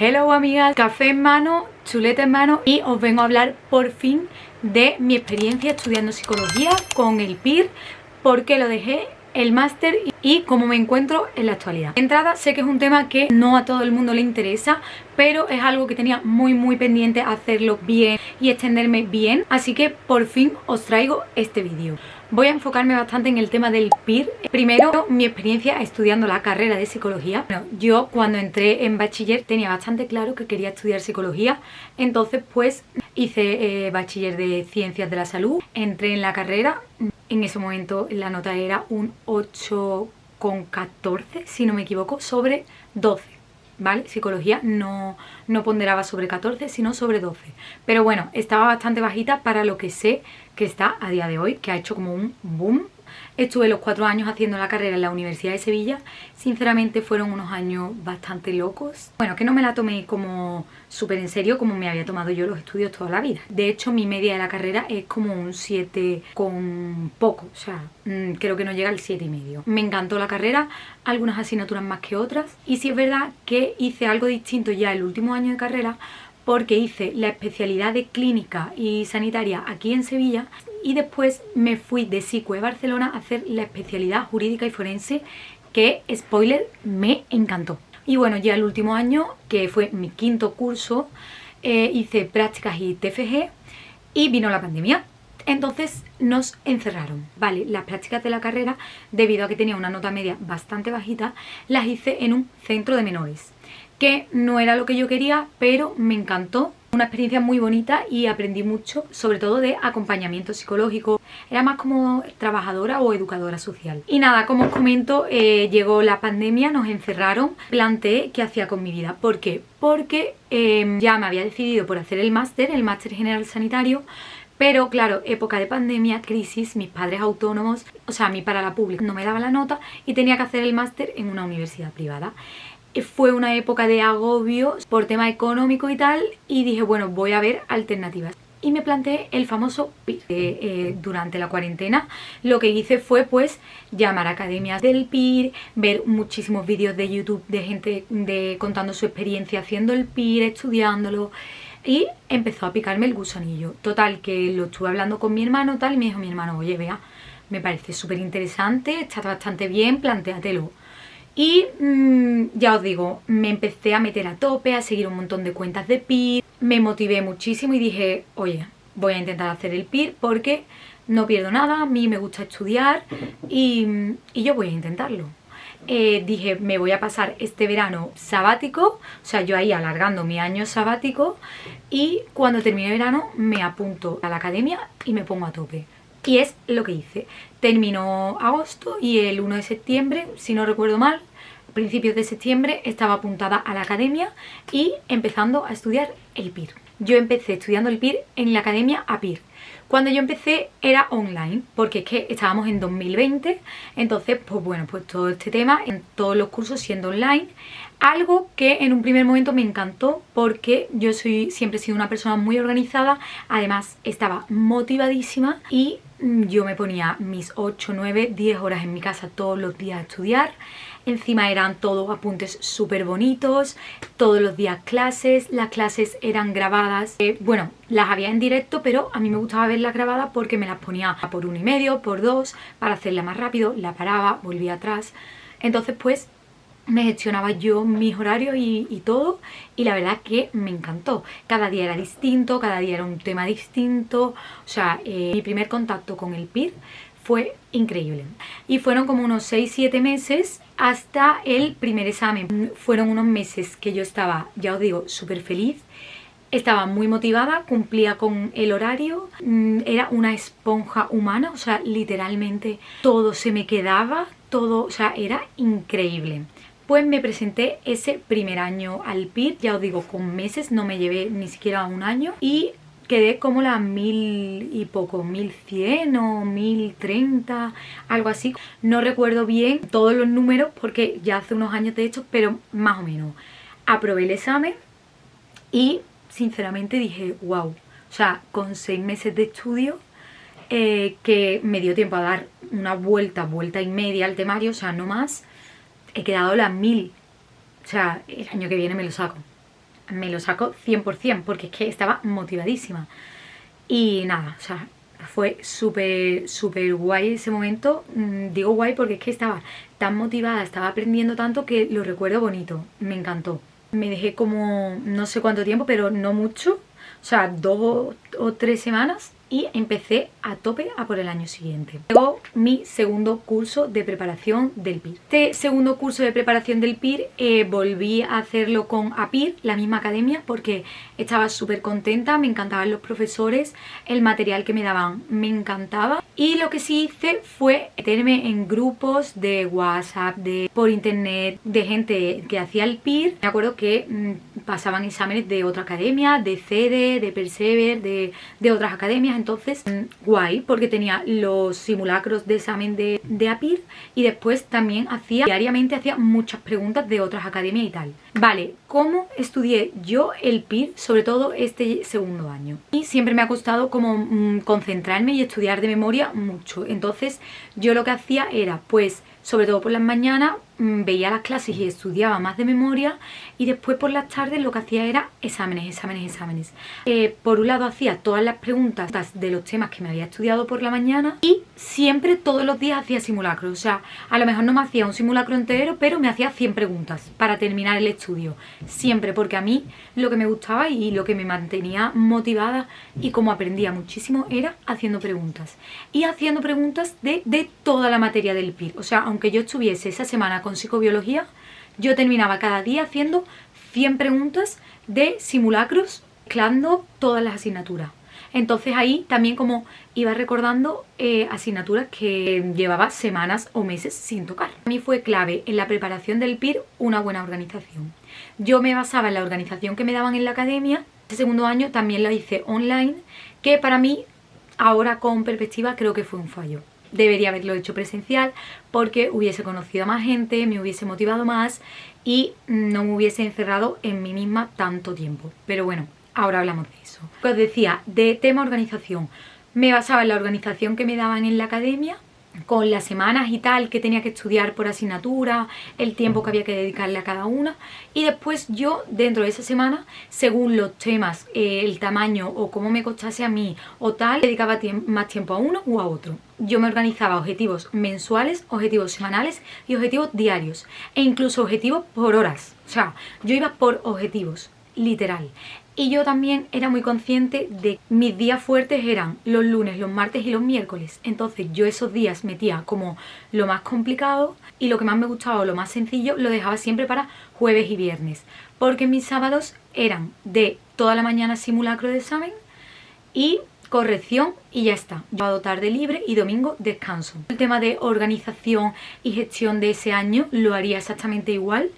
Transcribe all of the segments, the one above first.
Hello amigas, café en mano, chuleta en mano y os vengo a hablar por fin de mi experiencia estudiando psicología con el PIR, por qué lo dejé, el máster y cómo me encuentro en la actualidad. De entrada, sé que es un tema que no a todo el mundo le interesa, pero es algo que tenía muy pendiente hacerlo bien y extenderme bien, así que por fin os traigo este vídeo. Voy a enfocarme bastante en el tema del PIR. Primero, mi experiencia estudiando la carrera de psicología. Bueno, yo cuando entré en bachiller tenía bastante claro que quería estudiar psicología, entonces pues hice bachiller de ciencias de la salud, entré en la carrera. En ese momento la nota era un 8,14, si no me equivoco, sobre 12. ¿Vale? Psicología no ponderaba sobre 14, sino sobre 12. Pero bueno, estaba bastante bajita para lo que sé que está a día de hoy, que ha hecho como un boom. Estuve los 4 años haciendo la carrera en la Universidad de Sevilla. Sinceramente fueron unos años bastante locos. Bueno, que no me la tomé como súper en serio como me había tomado yo los estudios toda la vida. De hecho, mi media de la carrera es como un 7 con poco. O sea, creo que no llega al 7,5. Me encantó la carrera, algunas asignaturas más que otras. Y sí es verdad que hice algo distinto ya el último año de carrera, porque hice la especialidad de clínica y sanitaria aquí en Sevilla y después me fui de Psico de Barcelona a hacer la especialidad jurídica y forense, que, spoiler, me encantó. Y bueno, ya el último año, que fue mi quinto curso, hice prácticas y TFG y vino la pandemia. Entonces nos encerraron, ¿vale? Las prácticas de la carrera, debido a que tenía una nota media bastante bajita, las hice en un centro de menores, que no era lo que yo quería, pero me encantó. Una experiencia muy bonita y aprendí mucho, sobre todo de acompañamiento psicológico. Era más como trabajadora o educadora social. Y nada, como os comento, llegó la pandemia, nos encerraron. Planteé qué hacía con mi vida. ¿Por qué? Porque ya me había decidido por hacer el máster general sanitario. Pero claro, época de pandemia, crisis, mis padres autónomos, o sea, a mí para la pública no me daba la nota y tenía que hacer el máster en una universidad privada. Fue una época de agobio por tema económico y tal, y dije, bueno, voy a ver alternativas. Y me planteé el famoso PIR. Durante la cuarentena lo que hice fue pues llamar a academias del PIR, ver muchísimos vídeos de YouTube de gente contando su experiencia haciendo el PIR, estudiándolo, y empezó a picarme el gusanillo. Total, que lo estuve hablando con mi hermano tal, y me dijo mi hermano, oye, vea, me parece súper interesante, está bastante bien, plantéatelo. Y ya os digo, me empecé a meter a tope, a seguir un montón de cuentas de PIR, me motivé muchísimo y dije, oye, voy a intentar hacer el PIR porque no pierdo nada, a mí me gusta estudiar y yo voy a intentarlo. Dije, me voy a pasar este verano sabático, o sea, yo ahí alargando mi año sabático, y cuando termine el verano me apunto a la academia y me pongo a tope. Y es lo que hice. Terminó agosto y el 1 de septiembre, si no recuerdo mal, principios de septiembre, estaba apuntada a la academia y empezando a estudiar el PIR. Yo empecé estudiando el PIR en la academia APIR. Cuando yo empecé era online, porque es que estábamos en 2020, entonces pues bueno, pues todo este tema, en todos los cursos siendo online. Algo que en un primer momento me encantó, porque yo siempre he sido una persona muy organizada, además estaba motivadísima y yo me ponía mis 8, 9, 10 horas en mi casa todos los días a estudiar. Encima eran todos apuntes súper bonitos, todos los días clases, las clases eran grabadas. Bueno, las había en directo, pero a mí me gustaba verlas grabadas porque me las ponía por 1,5, por 2, para hacerla más rápido, la paraba, volvía atrás. Entonces pues me gestionaba yo mis horarios y todo, y la verdad que me encantó. Cada día era distinto, cada día era un tema distinto. O sea, mi primer contacto con el PIR fue increíble. Y fueron como unos 6-7 meses hasta el primer examen. Fueron unos meses que yo estaba, ya os digo, súper feliz. Estaba muy motivada, cumplía con el horario, era una esponja humana, o sea, literalmente todo se me quedaba, todo, o sea, era increíble. Pues me presenté ese primer año al PIR, ya os digo, con meses, no me llevé ni siquiera un año, y quedé como la 1000 y poco, 1100 o 1030, algo así. No recuerdo bien todos los números porque ya hace unos años de hecho, pero más o menos. Aprobé el examen y sinceramente dije, wow, o sea, con 6 meses de estudio, que me dio tiempo a dar una vuelta y media al temario, o sea, no más, he quedado las 1000. O sea, el año que viene me lo saco. me lo saco 100% porque es que estaba motivadísima. Y nada, o sea, fue súper guay ese momento. Digo guay porque es que estaba tan motivada, estaba aprendiendo tanto que lo recuerdo bonito, me encantó. Me dejé como no sé cuánto tiempo, pero no mucho, o sea, 2 o 3 semanas, y empecé a tope a por el año siguiente. Luego mi segundo curso de preparación del PIR. Este segundo curso de preparación del PIR volví a hacerlo con APIR, la misma academia, porque estaba súper contenta, me encantaban los profesores, el material que me daban me encantaba. Y lo que sí hice fue meterme en grupos de WhatsApp, por internet, de gente que hacía el PIR. Me acuerdo que pasaban exámenes de otra academia, de CEDE, de Persever, de otras academias. Entonces, guay, porque tenía los simulacros de examen de APIR y después también diariamente hacía muchas preguntas de otras academias y tal. Vale, ¿cómo estudié yo el PIR, sobre todo este segundo año? Y siempre me ha costado como concentrarme y estudiar de memoria mucho. Entonces, yo lo que hacía era, pues, sobre todo por las mañanas, veía las clases y estudiaba más de memoria, y después por las tardes lo que hacía era exámenes. Por un lado hacía todas las preguntas de los temas que me había estudiado por la mañana, y siempre todos los días hacía simulacros. O sea, a lo mejor no me hacía un simulacro entero, pero me hacía 100 preguntas para terminar el estudio. Siempre, porque a mí lo que me gustaba y lo que me mantenía motivada y como aprendía muchísimo era haciendo preguntas. Y haciendo preguntas de toda la materia del PIR. O sea, aunque yo estuviese esa semana con psicobiología, yo terminaba cada día haciendo 100 preguntas de simulacros, mezclando todas las asignaturas. Entonces ahí también como iba recordando asignaturas que llevaba semanas o meses sin tocar. A mí fue clave en la preparación del PIR una buena organización. Yo me basaba en la organización que me daban en la academia. Este segundo año también la hice online, que para mí, ahora con perspectiva, creo que fue un fallo. Debería haberlo hecho presencial porque hubiese conocido a más gente, me hubiese motivado más y no me hubiese encerrado en mí misma tanto tiempo. Pero bueno, ahora hablamos de eso. Os decía, de tema organización. Me basaba en la organización que me daban en la academia, con las semanas y tal que tenía que estudiar por asignatura, el tiempo que había que dedicarle a cada una, y después yo dentro de esa semana, según los temas, el tamaño o cómo me costase a mí o tal, dedicaba más tiempo a uno u a otro. Yo me organizaba objetivos mensuales, objetivos semanales y objetivos diarios, e incluso objetivos por horas. O sea, yo iba por objetivos, literal. Y yo también era muy consciente de que mis días fuertes eran los lunes, los martes y los miércoles. Entonces yo esos días metía como lo más complicado, y lo que más me gustaba o lo más sencillo lo dejaba siempre para jueves y viernes. Porque mis sábados eran de toda la mañana simulacro de examen y corrección y ya está. Yo tarde libre y domingo descanso. El tema de organización y gestión de ese año lo haría exactamente igual,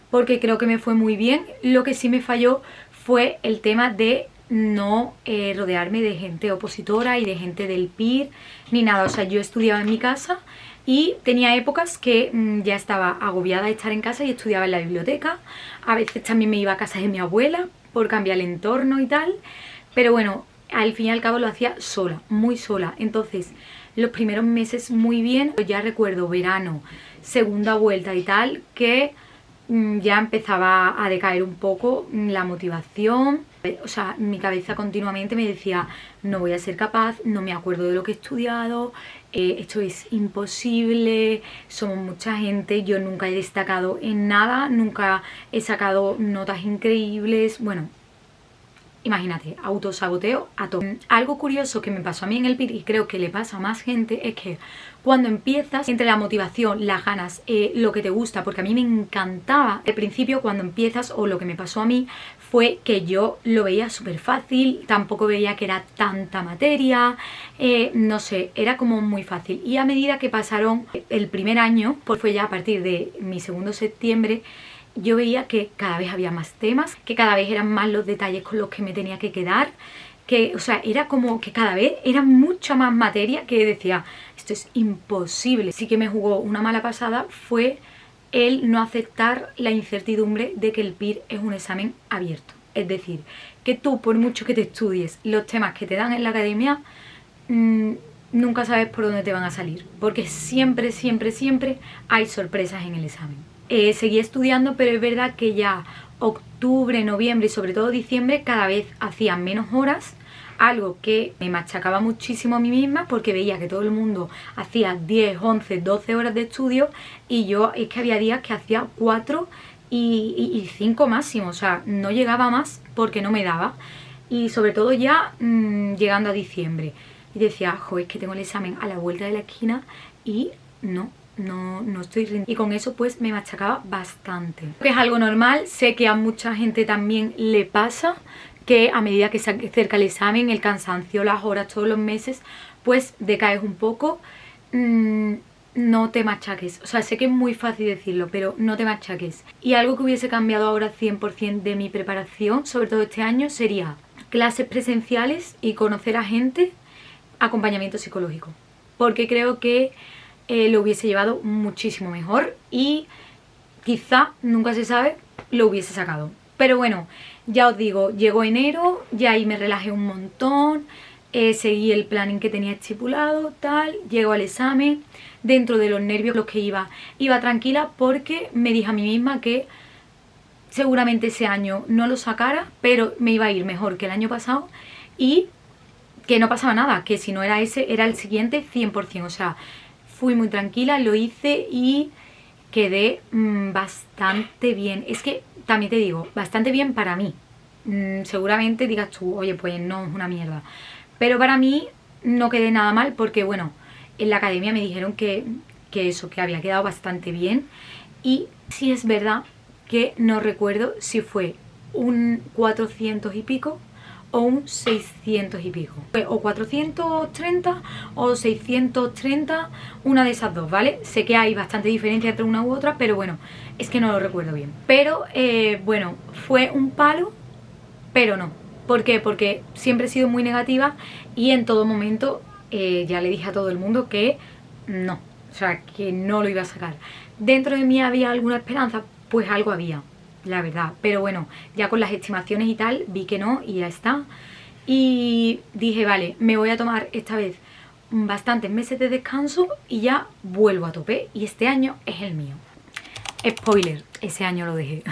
porque creo que me fue muy bien. Lo que sí me falló fue el tema de no rodearme de gente opositora y de gente del PIR ni nada. O sea, yo estudiaba en mi casa y tenía épocas que ya estaba agobiada de estar en casa y estudiaba en la biblioteca. A veces también me iba a casa de mi abuela por cambiar el entorno y tal. Pero bueno, al fin y al cabo lo hacía sola, muy sola. Entonces, los primeros meses muy bien. Ya recuerdo verano, segunda vuelta y tal, que ya empezaba a decaer un poco la motivación. O sea, mi cabeza continuamente me decía, no voy a ser capaz, no me acuerdo de lo que he estudiado, esto es imposible, somos mucha gente, yo nunca he destacado en nada, nunca he sacado notas increíbles. Bueno, imagínate, autosaboteo a todo. Algo curioso que me pasó a mí en el PIR, y creo que le pasa a más gente, es que cuando empiezas, entre la motivación, las ganas, lo que te gusta, porque a mí me encantaba al principio cuando empiezas, o lo que me pasó a mí fue que yo lo veía súper fácil, tampoco veía que era tanta materia, no sé, era como muy fácil. Y a medida que pasaron el primer año, pues fue ya a partir de mi segundo septiembre, yo veía que cada vez había más temas, que cada vez eran más los detalles con los que me tenía que quedar, que, o sea, era como que cada vez era mucha más materia que decía, esto es imposible. Sí que me jugó una mala pasada fue el no aceptar la incertidumbre de que el PIR es un examen abierto. Es decir, que tú, por mucho que te estudies los temas que te dan en la academia, nunca sabes por dónde te van a salir, porque siempre, siempre, siempre hay sorpresas en el examen. Seguí estudiando, pero es verdad que ya octubre, noviembre y sobre todo diciembre cada vez hacía menos horas, algo que me machacaba muchísimo a mí misma porque veía que todo el mundo hacía 10, 11, 12 horas de estudio y yo es que había días que hacía 4 y 5 máximo, o sea, no llegaba más porque no me daba. Y sobre todo ya llegando a diciembre y decía, joder, es que tengo el examen a la vuelta de la esquina y no estoy rindiendo. Y con eso pues me machacaba bastante. Que es algo normal, sé que a mucha gente también le pasa, que a medida que se acerca el examen, el cansancio, las horas, todos los meses, pues decaes un poco. No te machaques, o sea, sé que es muy fácil decirlo, pero no te machaques. Y algo que hubiese cambiado ahora 100% de mi preparación, sobre todo este año, sería clases presenciales y conocer a gente, acompañamiento psicológico, porque creo que lo hubiese llevado muchísimo mejor y quizá, nunca se sabe, lo hubiese sacado. Pero bueno, ya os digo, llegó enero, ya ahí me relajé un montón, seguí el planning que tenía estipulado, tal, llego al examen, dentro de los nervios los que iba tranquila porque me dije a mí misma que seguramente ese año no lo sacara, pero me iba a ir mejor que el año pasado y que no pasaba nada, que si no era ese, era el siguiente 100%, o sea, fui muy tranquila, lo hice y quedé bastante bien. Es que, también te digo, bastante bien para mí. Seguramente digas tú, oye, pues no, es una mierda. Pero para mí no quedé nada mal porque, bueno, en la academia me dijeron que eso, que había quedado bastante bien. Y sí es verdad que no recuerdo si fue un 400 y pico o un 600 y pico, o 430 o 630, una de esas dos, ¿vale? Sé que hay bastante diferencia entre una u otra, pero bueno, es que no lo recuerdo bien. Pero bueno, fue un palo, pero no. ¿Por qué? Porque siempre he sido muy negativa y en todo momento ya le dije a todo el mundo que no, o sea, que no lo iba a sacar. ¿Dentro de mí había alguna esperanza? Pues algo había, la verdad, pero bueno, ya con las estimaciones y tal vi que no y ya está. Y dije, vale, me voy a tomar esta vez bastantes meses de descanso y ya vuelvo a tope y este año es el mío. Spoiler, ese año lo dejé.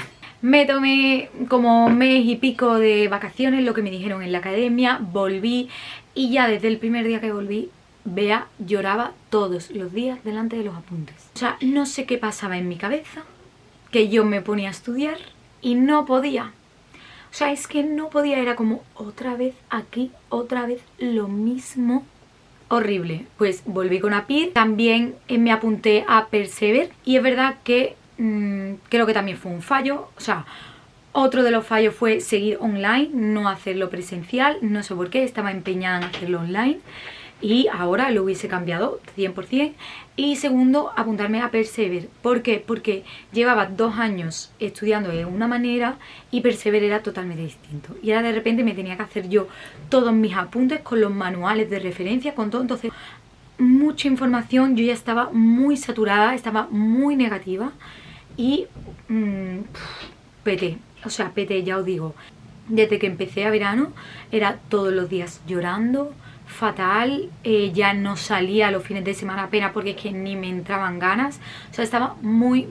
Me tomé como mes y pico de vacaciones, lo que me dijeron en la academia, volví y ya desde el primer día que volví, Bea lloraba todos los días delante de los apuntes. O sea, no sé qué pasaba en mi cabeza, que yo me ponía a estudiar y no podía. O sea, es que no podía, era como otra vez aquí, otra vez lo mismo. Horrible. Pues volví con APIR, también me apunté a Persever y es verdad que creo que también fue un fallo. O sea, otro de los fallos fue seguir online, no hacerlo presencial, no sé por qué, estaba empeñada en hacerlo online. Y ahora lo hubiese cambiado 100%. Y segundo, apuntarme a Persever. ¿Por qué? Porque llevaba 2 años estudiando de una manera y Persever era totalmente distinto. Y ahora de repente me tenía que hacer yo todos mis apuntes con los manuales de referencia, con todo. Entonces, mucha información, yo ya estaba muy saturada, estaba muy negativa y peté. O sea, peté, ya os digo. Desde que empecé a verano era todos los días llorando, fatal, ya no salía los fines de semana apenas porque es que ni me entraban ganas, o sea, estaba muy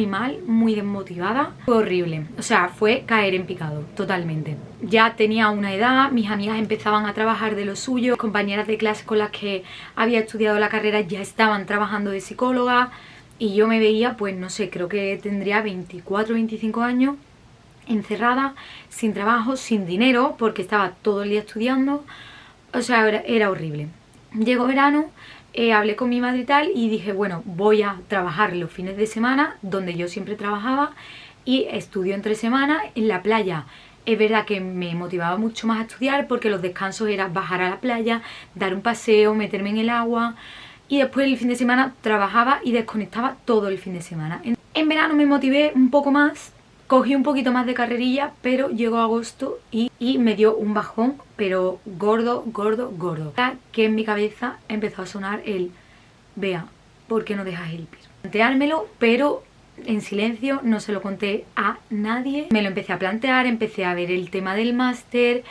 mal, muy desmotivada, fue horrible, o sea, fue caer en picado, totalmente. Ya tenía una edad, mis amigas empezaban a trabajar de lo suyo, compañeras de clase con las que había estudiado la carrera ya estaban trabajando de psicóloga y yo me veía, pues no sé, creo que tendría 24, 25 años, encerrada, sin trabajo, sin dinero, porque estaba todo el día estudiando. O sea, era horrible. Llegó verano, hablé con mi madre y tal y dije, bueno, voy a trabajar los fines de semana donde yo siempre trabajaba y estudio entre semana en la playa. Es verdad que me motivaba mucho más a estudiar porque los descansos era bajar a la playa, dar un paseo, meterme en el agua y después el fin de semana trabajaba y desconectaba todo el fin de semana. En verano me motivé un poco más, cogí un poquito más de carrerilla, pero llegó agosto y me dio un bajón, pero gordo. Que en mi cabeza empezó a sonar el Bea, ¿por qué no dejas el PIR? Planteármelo, pero en silencio, no se lo conté a nadie. Me lo empecé a plantear, empecé a ver el tema del máster.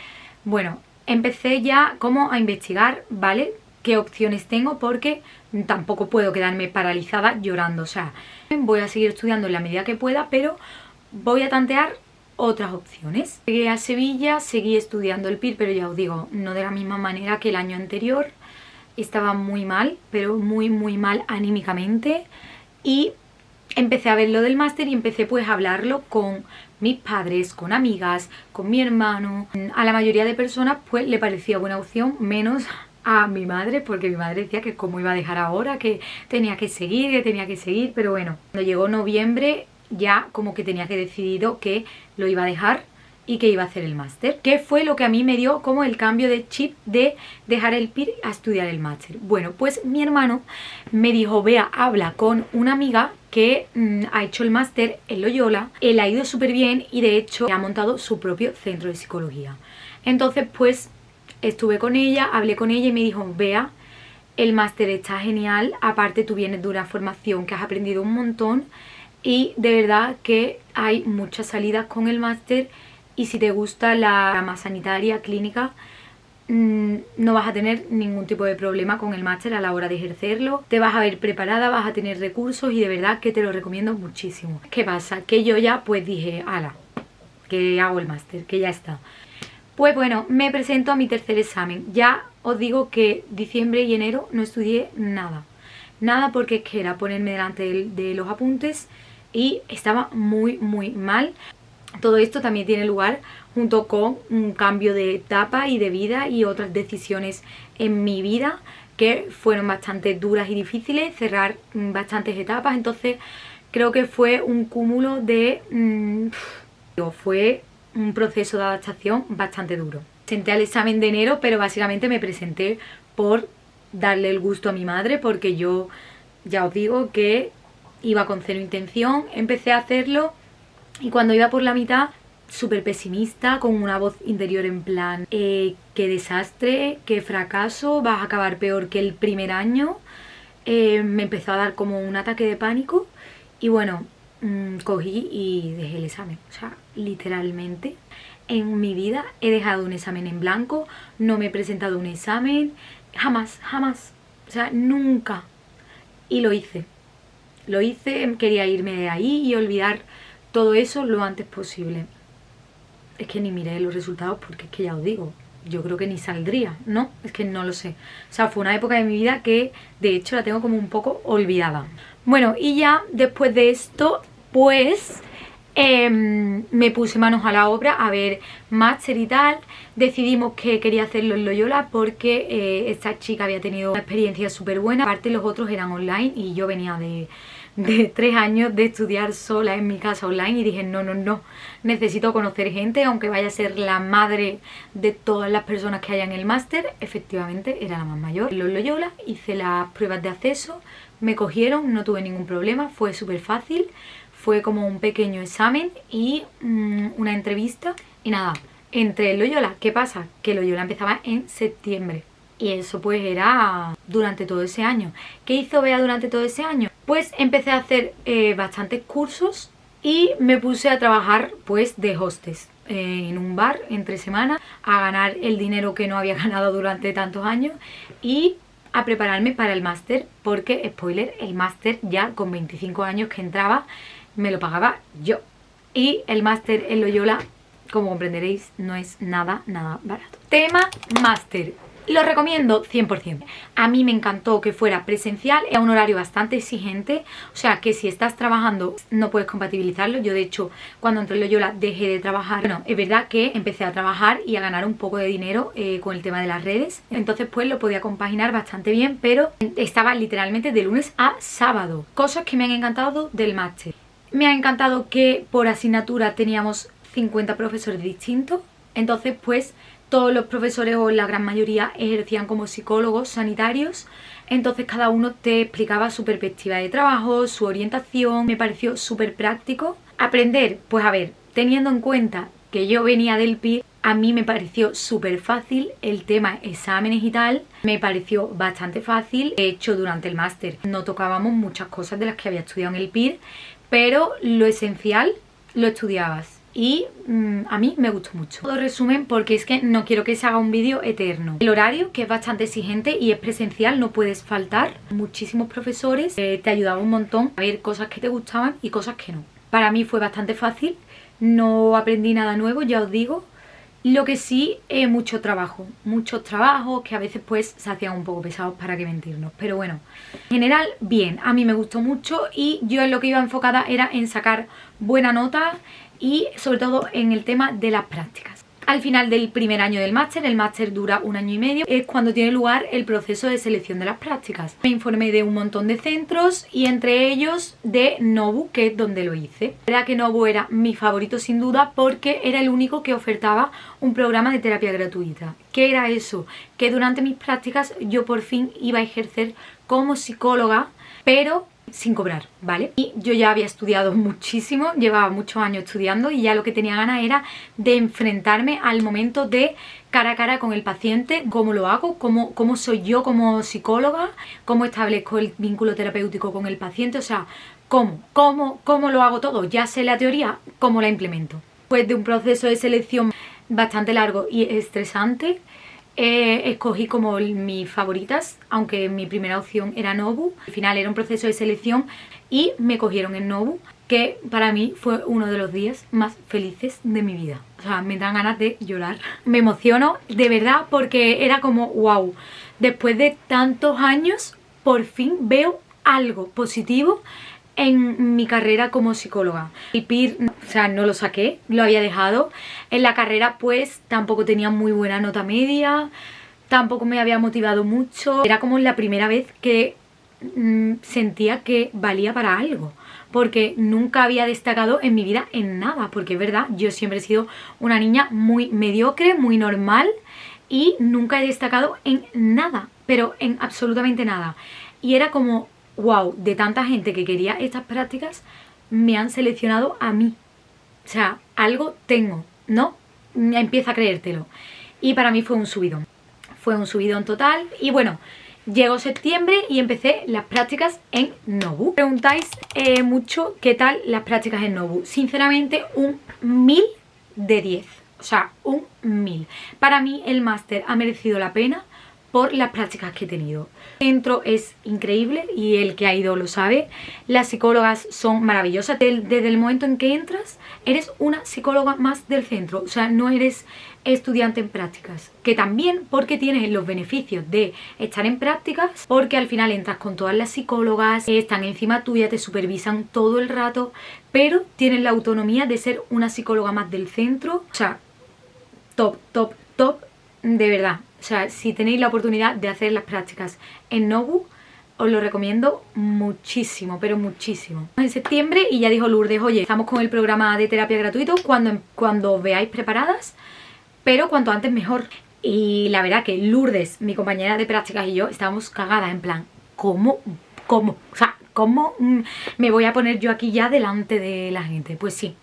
Bueno, empecé ya como a investigar, ¿vale? Qué opciones tengo porque tampoco puedo quedarme paralizada llorando. O sea, voy a seguir estudiando en la medida que pueda, pero voy a tantear otras opciones. Llegué a Sevilla, seguí estudiando el PIR, pero ya os digo, no de la misma manera que el año anterior. Estaba muy mal, pero muy mal anímicamente, y empecé a ver lo del máster y empecé pues a hablarlo con mis padres, con amigas, con mi hermano. A la mayoría de personas pues le parecía buena opción, menos a mi madre, porque mi madre decía que cómo iba a dejar ahora, que tenía que seguir, pero bueno, cuando llegó noviembre ya como que tenía que decidido que lo iba a dejar y que iba a hacer el máster. ¿Qué fue lo que a mí me dio como el cambio de chip de dejar el PIR a estudiar el máster? Bueno, pues mi hermano me dijo, vea, habla con una amiga que ha hecho el máster en Loyola, él ha ido súper bien y de hecho ha montado su propio centro de psicología. Entonces pues estuve con ella, hablé con ella y me dijo, vea, el máster está genial, aparte tú vienes de una formación que has aprendido un montón y de verdad que hay muchas salidas con el máster. Y si te gusta la rama sanitaria, clínica, no vas a tener ningún tipo de problema con el máster a la hora de ejercerlo. Te vas a ver preparada, vas a tener recursos y de verdad que te lo recomiendo muchísimo. ¿Qué pasa? Que yo ya pues dije, ala, que hago el máster, que ya está. Pues bueno, me presento a mi tercer examen. Ya os digo que diciembre y enero no estudié nada. Nada, porque es que era ponerme delante de los apuntes y estaba muy mal. Todo esto también tiene lugar junto con un cambio de etapa y de vida y otras decisiones en mi vida que fueron bastante duras y difíciles, cerrar bastantes etapas. Entonces creo que fue un cúmulo de... fue un proceso de adaptación bastante duro. Presenté al examen de enero, pero básicamente me presenté por darle el gusto a mi madre, porque yo ya os digo que iba con cero intención. Empecé a hacerlo y cuando iba por la mitad, súper pesimista, con una voz interior en plan qué desastre, qué fracaso, vas a acabar peor que el primer año. Me empezó a dar como un ataque de pánico y bueno, cogí y dejé el examen. O sea, literalmente en mi vida he dejado un examen en blanco, no me he presentado un examen, jamás, o sea, nunca. Y lo hice, quería irme de ahí y olvidar todo eso lo antes posible. Es que ni miré los resultados porque es que ya os digo, yo creo que ni saldría, ¿no? Es que no lo sé. O sea, fue una época de mi vida que de hecho la tengo como un poco olvidada. Bueno, y ya después de esto, pues me puse manos a la obra a ver máster y tal. Decidimos que quería hacerlo en Loyola porque esta chica había tenido una experiencia súper buena. Aparte los otros eran online y yo venía de 3 años de estudiar sola en mi casa online y dije no, necesito conocer gente, aunque vaya a ser la madre de todas las personas que haya en el máster. Efectivamente era la más mayor. En Loyola hice las pruebas de acceso, me cogieron, no tuve ningún problema, fue súper fácil. Fue como un pequeño examen y una entrevista y nada, entré en Loyola. ¿Qué pasa? Que Loyola empezaba en septiembre. Y eso pues era durante todo ese año. ¿Qué hizo Bea durante todo ese año? Pues empecé a hacer bastantes cursos y me puse a trabajar pues de hostess en un bar entre semana, a ganar el dinero que no había ganado durante tantos años y a prepararme para el máster, porque, spoiler, el máster ya con 25 años que entraba me lo pagaba yo. Y el máster en Loyola, como comprenderéis, no es nada barato. Tema máster. Lo recomiendo 100%. A mí me encantó que fuera presencial, era un horario bastante exigente, o sea que si estás trabajando no puedes compatibilizarlo. Yo de hecho cuando entré en Loyola dejé de trabajar. Bueno, es verdad que empecé a trabajar y a ganar un poco de dinero con el tema de las redes, entonces pues lo podía compaginar bastante bien, pero estaba literalmente de lunes a sábado. Cosas que me han encantado del máster. Me ha encantado que por asignatura teníamos 50 profesores distintos, entonces pues todos los profesores, o la gran mayoría, ejercían como psicólogos sanitarios. Entonces cada uno te explicaba su perspectiva de trabajo, su orientación. Me pareció súper práctico. Aprender, pues a ver, teniendo en cuenta que yo venía del PIR, a mí me pareció súper fácil el tema exámenes y tal. Me pareció bastante fácil. De hecho, durante el máster no tocábamos muchas cosas de las que había estudiado en el PIR, pero lo esencial lo estudiabas. Y a mí me gustó mucho. Todo resumen, porque es que no quiero que se haga un vídeo eterno. El horario, que es bastante exigente y es presencial, no puedes faltar. Muchísimos profesores te ayudaban un montón a ver cosas que te gustaban y cosas que no. Para mí fue bastante fácil no aprendí nada nuevo, ya os digo. Lo que sí, muchos trabajos que a veces pues se hacían un poco pesados, para qué mentirnos. Pero bueno, en general bien, a mí me gustó mucho y yo en lo que iba enfocada era en sacar buena nota y sobre todo en el tema de las prácticas. Al final del primer año del máster, el máster dura 1 año y medio, es cuando tiene lugar el proceso de selección de las prácticas. Me informé de un montón de centros y entre ellos de Nobu, que es donde lo hice. La verdad que Nobu era mi favorito sin duda porque era el único que ofertaba un programa de terapia gratuita. ¿Qué era eso? Que durante mis prácticas yo por fin iba a ejercer como psicóloga, pero sin cobrar, ¿vale? Y yo ya había estudiado muchísimo, llevaba muchos años estudiando y ya lo que tenía ganas era de enfrentarme al momento de cara a cara con el paciente, cómo lo hago, cómo soy yo como psicóloga, cómo establezco el vínculo terapéutico con el paciente, o sea, cómo lo hago todo. Ya sé la teoría, cómo la implemento. Después de un proceso de selección bastante largo y estresante, escogí como mis favoritas, aunque mi primera opción era Nobu. Al final era un proceso de selección y me cogieron en Nobu, que para mí fue uno de los días más felices de mi vida. O sea, me dan ganas de llorar. Me emociono de verdad porque era como wow, después de tantos años por fin veo algo positivo en mi carrera como psicóloga. El PIR, o sea, no lo saqué, lo había dejado. En la carrera pues tampoco tenía muy buena nota media, tampoco me había motivado mucho. Era como la primera vez que sentía que valía para algo, porque nunca había destacado en mi vida en nada, porque es verdad, yo siempre he sido una niña muy mediocre, muy normal y nunca he destacado en nada, pero en absolutamente nada. Y era como wow, de tanta gente que quería estas prácticas, me han seleccionado a mí. O sea, algo tengo, ¿no? Empieza a creértelo. Y para mí fue un subidón. Fue un subidón total. Y bueno, llegó septiembre y empecé las prácticas en Nobu. Preguntáis mucho qué tal las prácticas en Nobu. Sinceramente, un 1000 de 10. O sea, un 1000. Para mí el máster ha merecido la pena por las prácticas que he tenido. El centro es increíble y el que ha ido lo sabe. Las psicólogas son maravillosas. Desde el momento en que entras, eres una psicóloga más del centro. O sea, no eres estudiante en prácticas. Que también porque tienes los beneficios de estar en prácticas, porque al final entras con todas las psicólogas, están encima tuya, te supervisan todo el rato, pero tienes la autonomía de ser una psicóloga más del centro. O sea, top, top, top, de verdad. O sea, si tenéis la oportunidad de hacer las prácticas en Nobu, os lo recomiendo muchísimo, pero muchísimo. En septiembre y ya dijo Lourdes, oye, estamos con el programa de terapia gratuito cuando os veáis preparadas, pero cuanto antes mejor. Y la verdad que Lourdes, mi compañera de prácticas y yo, estábamos cagadas en plan, ¿cómo? O sea, ¿cómo me voy a poner yo aquí ya delante de la gente? Pues sí,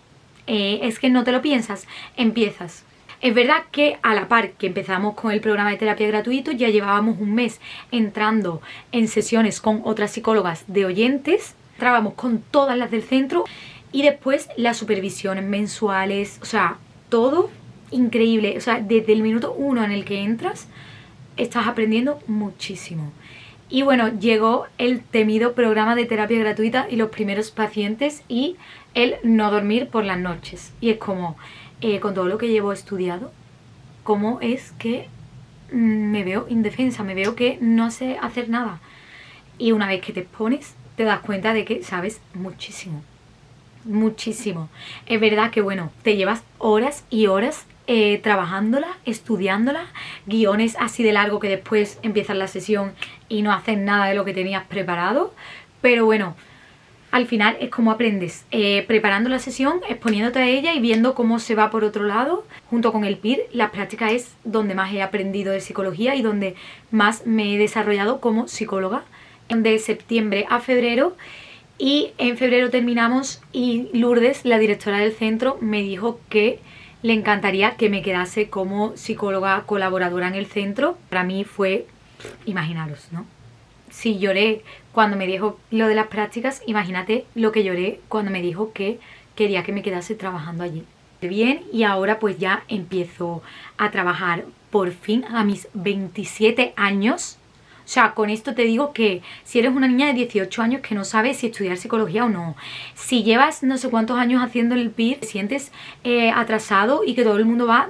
es que no te lo piensas, empiezas. Es verdad que a la par que empezamos con el programa de terapia gratuito, ya llevábamos un mes entrando en sesiones con otras psicólogas de oyentes, entrábamos con todas las del centro y después las supervisiones mensuales, o sea, todo increíble. O sea, desde el minuto 1 en el que entras, estás aprendiendo muchísimo. Y bueno, llegó el temido programa de terapia gratuita y los primeros pacientes y el no dormir por las noches. Y es como, con todo lo que llevo estudiado, ¿cómo es que me veo indefensa? Me veo que no sé hacer nada. Y una vez que te expones, te das cuenta de que sabes muchísimo. Muchísimo. Es verdad que, bueno, te llevas horas y horas trabajándola, estudiándola, guiones así de largo que después empiezas la sesión y no haces nada de lo que tenías preparado, pero bueno, al final es como aprendes, preparando la sesión, exponiéndote a ella y viendo cómo se va por otro lado. Junto con el PIR, la práctica es donde más he aprendido de psicología y donde más me he desarrollado como psicóloga. De septiembre a febrero, y en febrero terminamos y Lourdes, la directora del centro, me dijo que le encantaría que me quedase como psicóloga colaboradora en el centro. Para mí fue, imaginaros, ¿no? Si lloré cuando me dijo lo de las prácticas, imagínate lo que lloré cuando me dijo que quería que me quedase trabajando allí. Bien, y ahora pues ya empiezo a trabajar por fin a mis 27 años. O sea, con esto te digo que si eres una niña de 18 años que no sabes si estudiar psicología o no, si llevas no sé cuántos años haciendo el PIR, te sientes atrasado y que todo el mundo va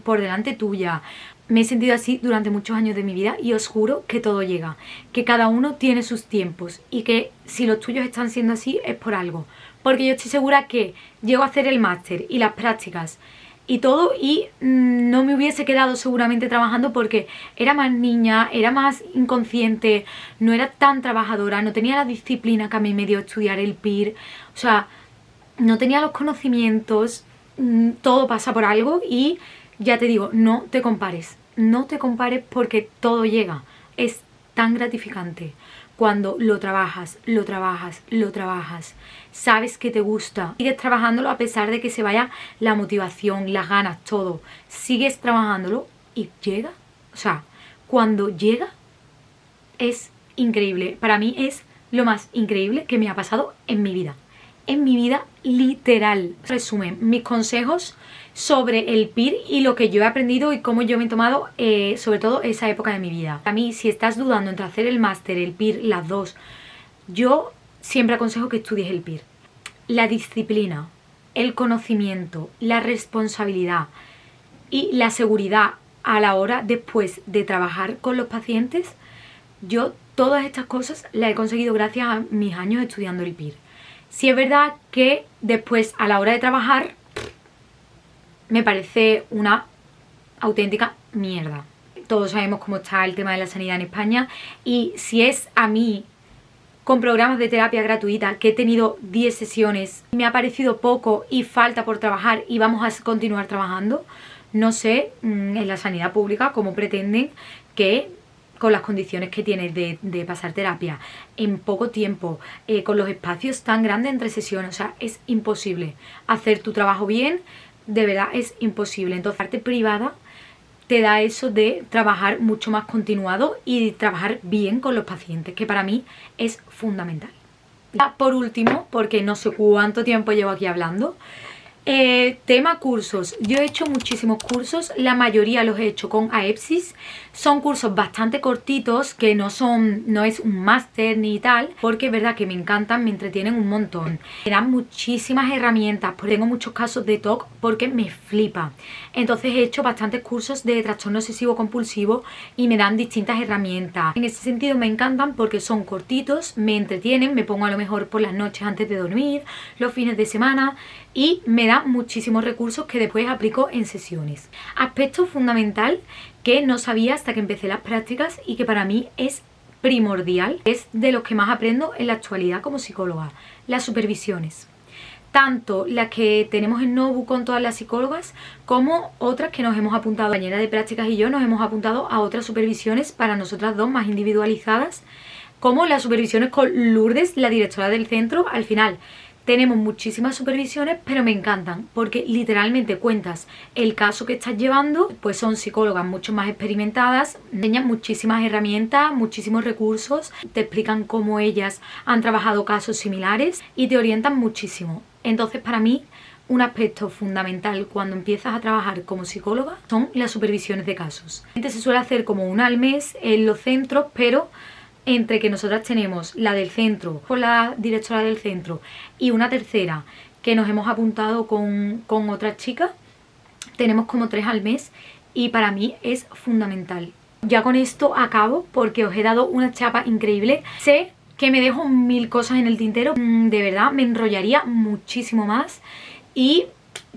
por delante tuya. Me he sentido así durante muchos años de mi vida y os juro que todo llega, que cada uno tiene sus tiempos y que si los tuyos están siendo así es por algo. Porque yo estoy segura que llego a hacer el máster y las prácticas y todo y no me hubiese quedado seguramente trabajando porque era más niña, era más inconsciente, no era tan trabajadora, no tenía la disciplina que a mí me dio estudiar el PIR, o sea, no tenía los conocimientos, todo pasa por algo y ya te digo, no te compares porque todo llega, es tan gratificante. Cuando lo trabajas, sabes que te gusta, sigues trabajándolo a pesar de que se vaya la motivación, las ganas, todo. Sigues trabajándolo y llega. O sea, cuando llega es increíble. Para mí es lo más increíble que me ha pasado en mi vida. En mi vida literal. Resumen, mis consejos sobre el PIR y lo que yo he aprendido y cómo yo me he tomado sobre todo esa época de mi vida. A mí, si estás dudando entre hacer el máster, el PIR, las dos, yo siempre aconsejo que estudies el PIR. La disciplina, el conocimiento, la responsabilidad y la seguridad a la hora después de trabajar con los pacientes, yo todas estas cosas las he conseguido gracias a mis años estudiando el PIR. Sí es verdad que después a la hora de trabajar me parece una auténtica mierda. Todos sabemos cómo está el tema de la sanidad en España y si es a mí con programas de terapia gratuita que he tenido 10 sesiones y me ha parecido poco y falta por trabajar y vamos a continuar trabajando, no sé en la sanidad pública cómo pretenden que con las condiciones que tienes de pasar terapia en poco tiempo, con los espacios tan grandes entre sesiones, o sea, es imposible hacer tu trabajo bien, de verdad es imposible. Entonces, la parte privada te da eso de trabajar mucho más continuado y trabajar bien con los pacientes, que para mí es fundamental. Por último, porque no sé cuánto tiempo llevo aquí hablando, tema cursos. Yo he hecho muchísimos cursos, la mayoría los he hecho con AEPSIS. Son cursos bastante cortitos que no es un máster ni tal, porque es verdad que me encantan, me entretienen un montón. Me dan muchísimas herramientas, porque tengo muchos casos de TOC porque me flipa. Entonces he hecho bastantes cursos de trastorno obsesivo compulsivo y me dan distintas herramientas. En ese sentido me encantan porque son cortitos, me entretienen, me pongo a lo mejor por las noches antes de dormir, los fines de semana y me da muchísimos recursos que después aplico en sesiones. Aspecto fundamental que no sabía hasta que empecé las prácticas y que para mí es primordial, es de los que más aprendo en la actualidad como psicóloga, las supervisiones. Tanto las que tenemos en Nobu con todas las psicólogas como otras que nos hemos apuntado, compañera de prácticas y yo nos hemos apuntado a otras supervisiones para nosotras dos más individualizadas, como las supervisiones con Lourdes, la directora del centro. Al final tenemos muchísimas supervisiones, pero me encantan porque literalmente cuentas el caso que estás llevando, pues son psicólogas mucho más experimentadas, enseñan muchísimas herramientas, muchísimos recursos, te explican cómo ellas han trabajado casos similares y te orientan muchísimo. Entonces para mí un aspecto fundamental cuando empiezas a trabajar como psicóloga son las supervisiones de casos. Se suele hacer como una al mes en los centros, pero entre que nosotras tenemos la del centro con la directora del centro y una tercera que nos hemos apuntado con otras chicas, tenemos como 3 al mes y para mí es fundamental. Ya con esto acabo porque os he dado una chapa increíble. Sé que me dejo 1000 cosas en el tintero, de verdad me enrollaría muchísimo más y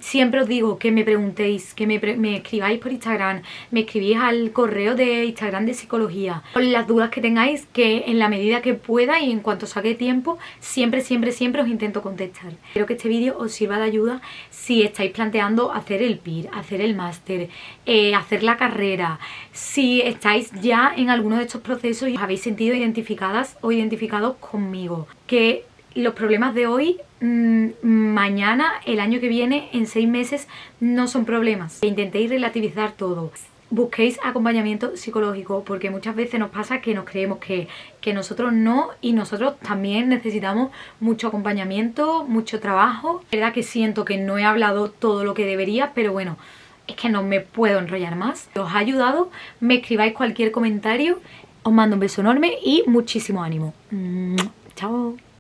siempre os digo que me preguntéis, que me escribáis por Instagram, me escribís al correo de Instagram de psicología, con las dudas que tengáis, que en la medida que pueda y en cuanto saque tiempo, siempre os intento contestar. Espero que este vídeo os sirva de ayuda si estáis planteando hacer el PIR, hacer el máster, hacer la carrera, si estáis ya en alguno de estos procesos y os habéis sentido identificadas o identificados conmigo. Que los problemas de hoy, mañana, el año que viene, en 6 meses, no son problemas. Intentéis relativizar todo. Busquéis acompañamiento psicológico, porque muchas veces nos pasa que nos creemos que nosotros no, y nosotros también necesitamos mucho acompañamiento, mucho trabajo. La verdad que siento que no he hablado todo lo que debería, pero bueno, es que no me puedo enrollar más. Si os ha ayudado, me escribáis cualquier comentario Os mando un beso enorme y muchísimo ánimo. Chao.